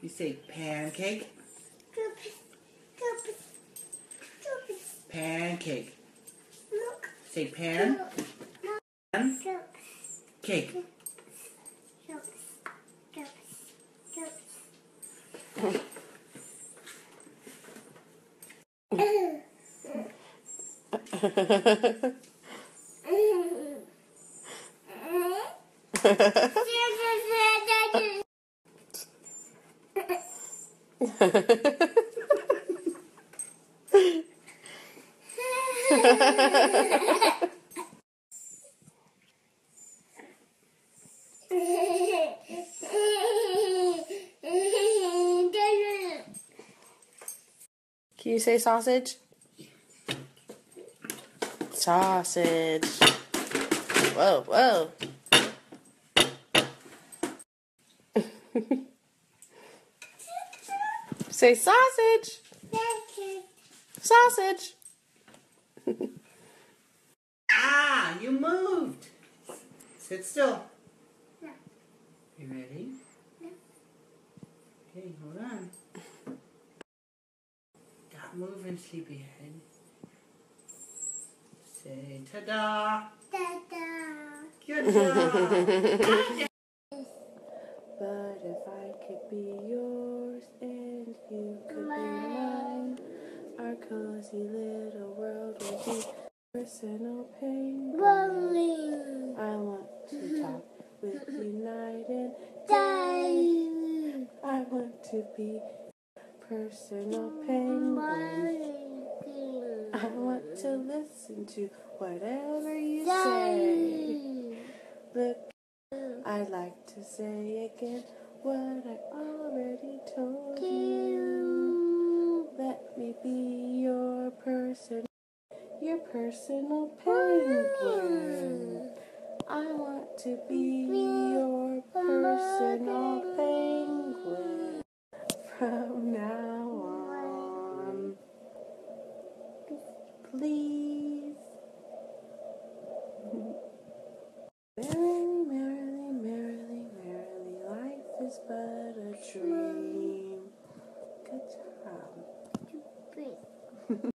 You say pancake. Pancake. Say pan. Pan. Cake. Can you say sausage? Sausage. Whoa, whoa. Say sausage. Sausage. Ah, you moved. Sit still. No. You ready? No. Okay, hold on. Stop moving, sleepyhead. Say ta-da. Good job. But if I could be yours and you could be mine, our cozy little world would be personal penguin. I want to talk with you night and day. I want to be personal penguin. I want to listen to whatever you say. Look, I'd like to say again what I already told you. Let me be your personal penguin. I want to be your personal penguin from now on. Please. Merrily, merrily, merrily, merrily, life is but a dream. Good job.